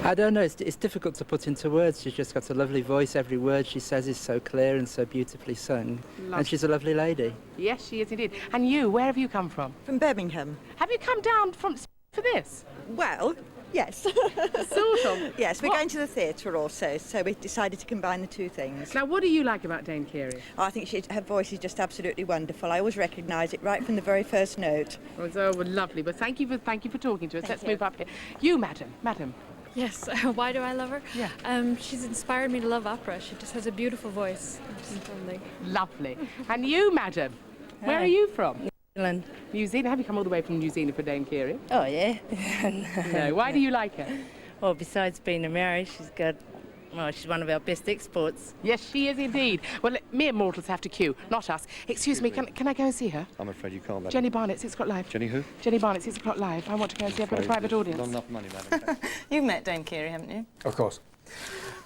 I don't know, it's difficult to put into words. She's just got a lovely voice. Every word she says is so clear and so beautifully sung. And she's a lovely lady. Yes, she is indeed. And you, where have you come from? From Birmingham. Have you come down from for this? Well, yes. Sort of. Yes, we're going to the theatre also, so we decided to combine the two things. Now, what do you like about Dame Keary? I think her voice is just absolutely wonderful. I always recognise it right from the very first note. Oh, well, lovely. Well, thank you for talking to us. Let's you. move up here. You, madam. Yes, why do I love her? Yeah. She's inspired me to love opera. She just has a beautiful voice. Just lovely. Lovely. And you, madam, where are you from? New Zealand. New Zealand? Have you come all the way from New Zealand for Dame Keary? Oh, yeah. No. Why do you like her? Well, besides being a Maori, she's one of our best exports. Yes, she is indeed. Well, mere mortals have to queue, not us. Excuse me, can I go and see her? I'm afraid you can't, madam. Jenny Barnett, 6 o'clock live. Jenny who? Jenny Barnett, 6 o'clock live. I want to go and see her. I've got a private audience. Not enough money, madam. You've met Dame Keary, haven't you? Of course.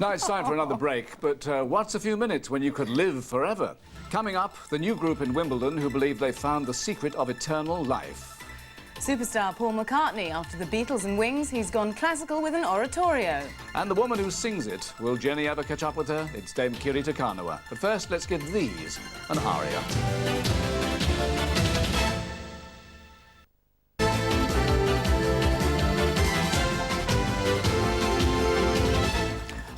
Now it's time for another break, but what's a few minutes when you could live forever? Coming up, the new group in Wimbledon who believe they found the secret of eternal life. Superstar Paul McCartney. After the Beatles and Wings, he's gone classical with an oratorio. And the woman who sings it, will Jenny ever catch up with her? It's Dame Keary Takanawa. But first, let's give these an aria.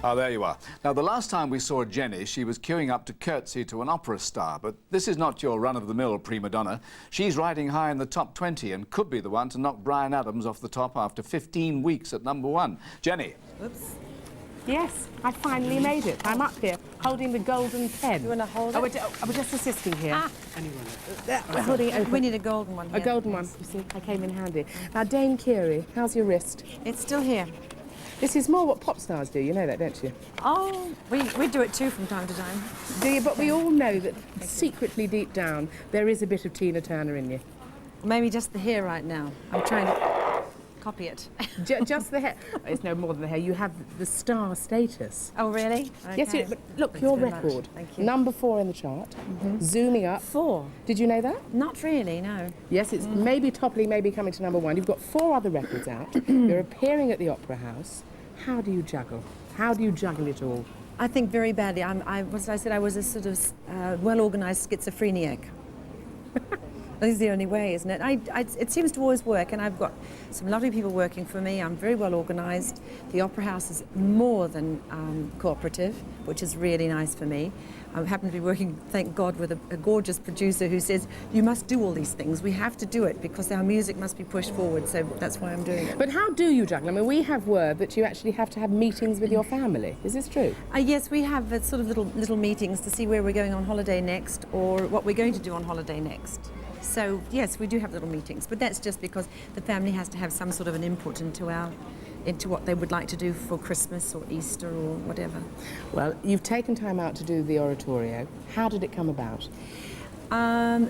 Ah, there you are. Now, the last time we saw Jenny, she was queuing up to curtsy to an opera star, but this is not your run-of-the-mill prima donna. She's riding high in the top 20 and could be the one to knock Bryan Adams off the top after 15 weeks at #1. Jenny. Oops. Yes, I finally made it. I'm up here holding the golden pen. You want to hold it? We're just assisting here. Ah. We're holding it open. We need a golden one here. A golden one. You see, I came in handy. Now, Dame Keary, how's your wrist? It's still here. This is more what pop stars do, you know that, don't you? Oh, we do it too from time to time. Do you? But we all know that secretly deep down there is a bit of Tina Turner in you. Maybe just the hair right now. I'm trying to copy it. Just the hair. It's no more than the hair. You have the star status. Oh, really? Yes, Okay. but look, Thanks your very much. record. Thank you. #4 in the chart. Zooming up. 4? Did you know that? Not really, no. Yes, it's maybe toppling, maybe coming to #1. You've got 4 other records out. You're appearing at the Opera House. How do you juggle? How do you juggle it all? I think very badly. I was a sort of well-organised schizophrenic. That is the only way, isn't it? It seems to always work, and I've got some lovely people working for me. I'm very well organised. The Opera House is more than cooperative, which is really nice for me. I happen to be working, thank God, with a gorgeous producer who says, you must do all these things. We have to do it because our music must be pushed forward, so that's why I'm doing it. But how do you juggle? I mean, we have word that you actually have to have meetings with your family. Is this true? Yes, we have sort of little meetings to see where we're going on holiday next or what we're going to do on holiday next. So, yes, we do have little meetings, but that's just because the family has to have some sort of an input into what they would like to do for Christmas or Easter or whatever. Well, you've taken time out to do the oratorio. How did it come about?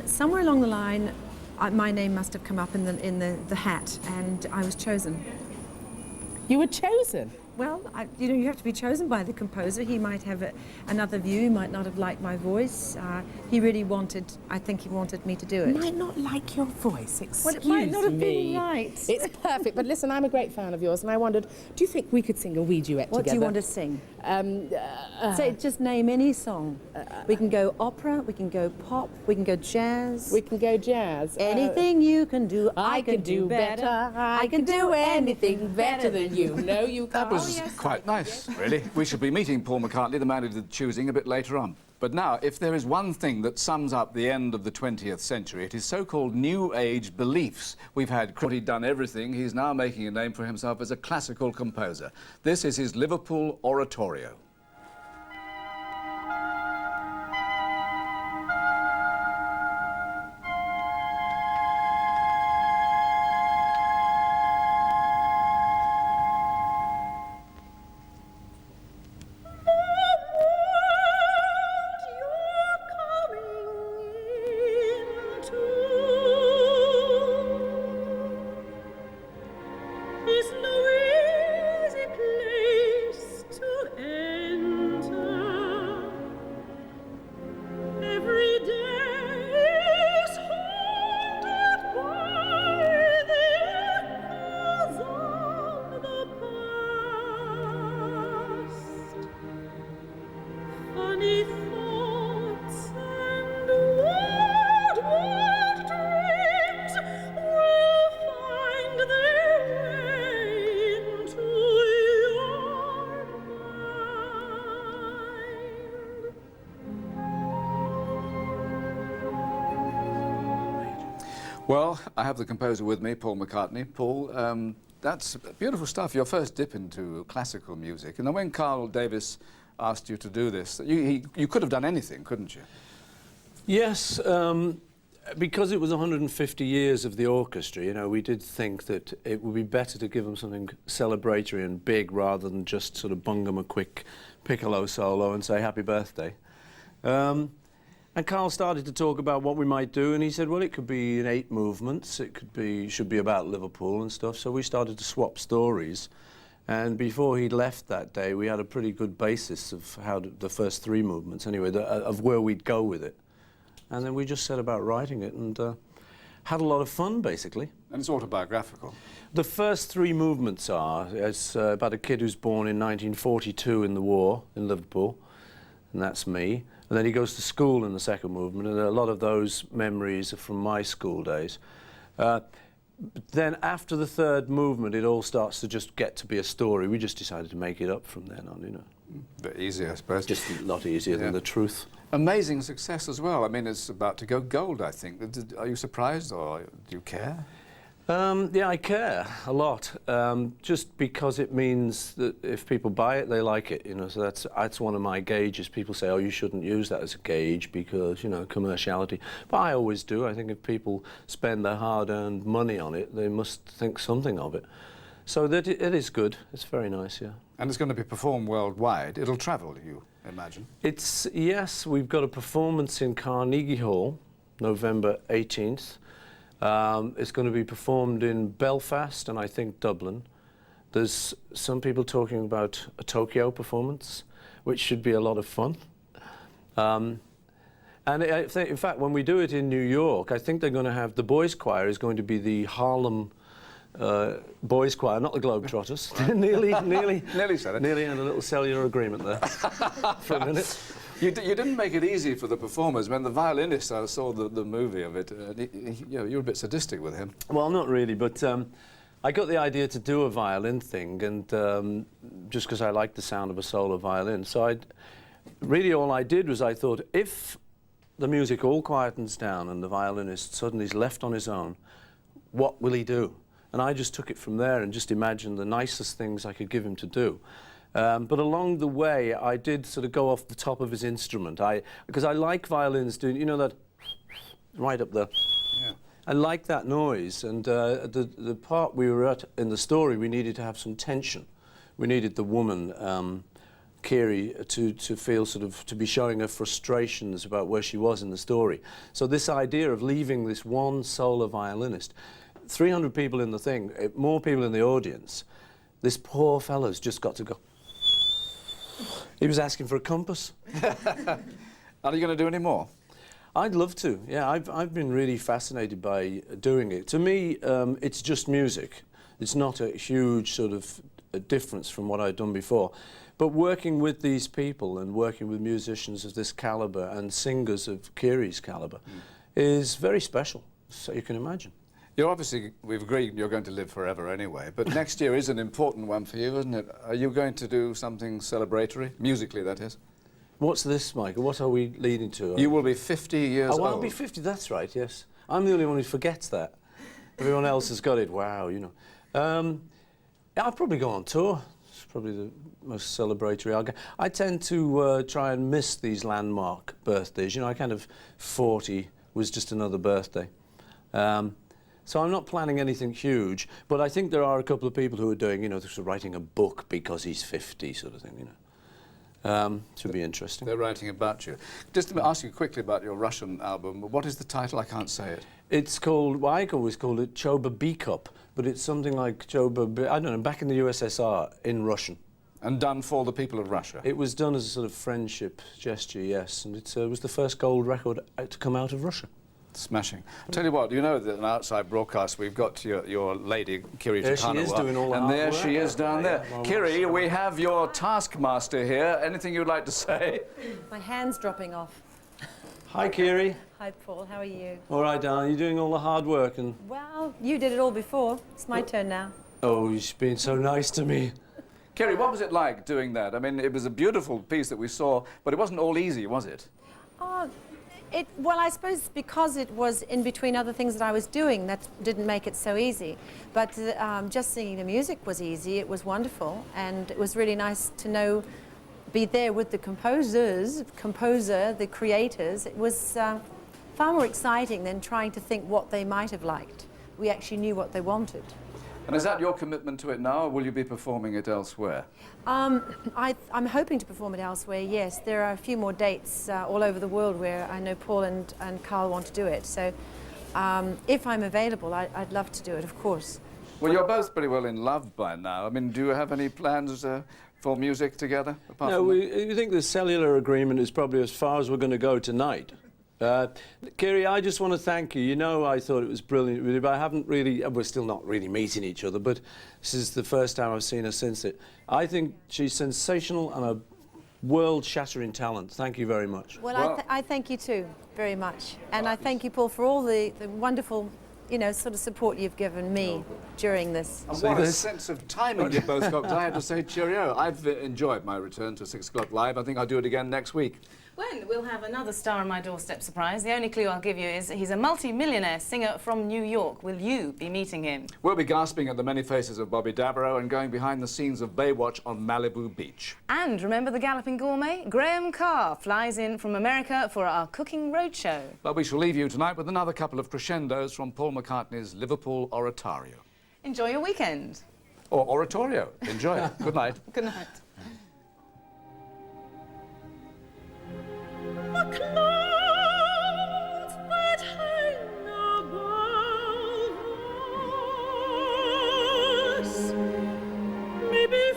Somewhere along the line, my name must have come up in the hat, and I was chosen. You were chosen? Well, you have to be chosen by the composer. He might have another view, he might not have liked my voice. I think he wanted me to do it. Might not like your voice, excuse Well, it might not have me. been right. It's perfect, but listen, I'm a great fan of yours, and I wondered, do you think we could sing a wee duet What together? do you want to sing? Say, just name any song. We can go opera, we can go pop, we can go jazz. We can go jazz. Anything you can do, I can do better. I can do anything better than you. No, you can't. That was quite nice, really. We should be meeting Paul McCartney, the man who did the choosing, a bit later on. But now, if there is one thing that sums up the end of the 20th century, it is so-called New Age beliefs. We've had Crotty done everything. He's now making a name for himself as a classical composer. This is his Liverpool oratorio. Is no easy place to end. Well, I have the composer with me, Paul McCartney. Paul, that's beautiful stuff, your first dip into classical music. And then when Carl Davis asked you to do this, you could have done anything, couldn't you? Yes, because it was 150 years of the orchestra, you know, we did think that it would be better to give them something celebratory and big rather than just sort of bung them a quick piccolo solo and say happy birthday. And Carl started to talk about what we might do, and he said, well, it could be in 8 movements, it could be, should be about Liverpool and stuff, so we started to swap stories. And before he left that day, we had a pretty good basis of how the first 3 movements, anyway, of where we'd go with it. And then we just set about writing it and had a lot of fun, basically. And it's autobiographical. The first 3 movements are, it's about a kid who's born in 1942 in the war in Liverpool, and that's me. And then he goes to school in the second movement, and a lot of those memories are from my school days. Then after the third movement, it all starts to just get to be a story. We just decided to make it up from then on, you know. A bit easier, I suppose. Just a lot easier than the truth. Amazing success as well. I mean, it's about to go gold, I think. Are you surprised, or do you care? Yeah, I care a lot, just because it means that if people buy it, they like it, you know, so that's one of my gauges. People say, oh, you shouldn't use that as a gauge because, you know, commerciality. But I always do. I think if people spend their hard-earned money on it, they must think something of it. So that it is good. It's very nice, yeah. And it's going to be performed worldwide. It'll travel, you imagine? Yes, we've got a performance in Carnegie Hall, November 18th. It's going to be performed in Belfast and I think Dublin. There's some people talking about a Tokyo performance, which should be a lot of fun. And in fact, when we do it in New York, I think they're going to have, the boys' choir is going to be the Harlem boys' choir, not the Globetrotters. nearly said it. Nearly had a little cellular agreement there for a minute. You didn't make it easy for the performers. When the violinist, I saw the movie of it, you know, you were a bit sadistic with him. Well, not really, but I got the idea to do a violin thing, and just because I liked the sound of a solo violin. So really all I did was I thought, if the music all quietens down and the violinist suddenly is left on his own, what will he do? And I just took it from there and just imagined the nicest things I could give him to do. But along the way, I did sort of go off the top of his instrument. Because I like violins doing, you know, that right up there. Yeah. I like that noise. And the part we were at in the story, we needed to have some tension. We needed the woman, Kiri, to feel sort of, to be showing her frustrations about where she was in the story. So this idea of leaving this one solo violinist, 300 people in the thing, more people in the audience, this poor fellow's just got to go. He was asking for a compass. Are you going to do any more? I'd love to, yeah. I've been really fascinated by doing it. To me, it's just music. It's not a huge sort of a difference from what I'd done before. But working with these people and working with musicians of this calibre and singers of Kiri's calibre is very special, so you can imagine. You're obviously, we've agreed you're going to live forever anyway, but next year is an important one for you, isn't it? Are you going to do something celebratory, musically that is? What's this, Michael? What are we leading to? You will be 50 years old. Oh, I'll be 50, that's right, yes. I'm the only one who forgets that. Everyone else has got it, wow, you know. I'll probably go on tour. It's probably the most celebratory I'll get. I tend to try and miss these landmark birthdays. You know, I kind of, 40 was just another birthday. So I'm not planning anything huge, but I think there are a couple of people who are doing, you know, sort of writing a book because he's 50 sort of thing, you know. Should be interesting. They're writing about you. Just to ask you quickly about your Russian album, what is the title? I can't say it. It's called, well, I always called it Choba B-Cup, but it's something like Choba, I don't know, back in the USSR in Russian. And done for the people of Russia? It was done as a sort of friendship gesture, yes, and it was the first gold record to come out of Russia. Smashing. I'll tell you what, you know that in an outside broadcast we've got your lady, Kiri There she is doing all the hard there work. she is down there. Well, Kiri, we have your taskmaster here. Anything you'd like to say? My hand's dropping off. Hi, Kiri. Hi, Paul. How are you? All right, darling, you're doing all the hard work and... Well, you did it all before. It's my turn now. Oh, you've been so nice to me. Kiri, what was it like doing that? I mean, it was a beautiful piece that we saw, but it wasn't all easy, was it? Oh, Well, I suppose because it was in between other things that I was doing, that didn't make it so easy. But just singing the music was easy. It was wonderful, and it was really nice to be there with the composer, the creators. It was far more exciting than trying to think what they might have liked. We actually knew what they wanted. And is that your commitment to it now, or will you be performing it elsewhere? I'm hoping to perform it elsewhere, yes. There are a few more dates all over the world where I know Paul and Carl want to do it. So if I'm available, I'd love to do it, of course. Well, you're both pretty well in love by now. I mean, do you have any plans for music together? No, we think the cellular agreement is probably as far as we're going to go tonight. Kiri, I just want to thank you. You know, I thought it was brilliant, really, but I haven't really... We're still not really meeting each other, but this is the first time I've seen her since it. I think she's sensational and a world-shattering talent. Thank you very much. Well, I thank you too, very much. And I thank you, Paul, for all the wonderful, you know, sort of support you've given me during this. And what a sense of timing you both got, 'cause I had to say cheerio. I've enjoyed my return to 6 o'clock live. I think I'll do it again next week. When we'll have another star on my doorstep surprise. The only clue I'll give you is he's a multi-millionaire singer from New York. Will you be meeting him? We'll be gasping at the many faces of Bobby Dabbaro and going behind the scenes of Baywatch on Malibu Beach. And remember the Galloping Gourmet? Graham Carr flies in from America for our cooking roadshow. But we shall leave you tonight with another couple of crescendos from Paul McCartney's Liverpool Oratorio. Enjoy your weekend. Or Oratorio. Enjoy it. Good night. Good night. The clouds that hang above us may be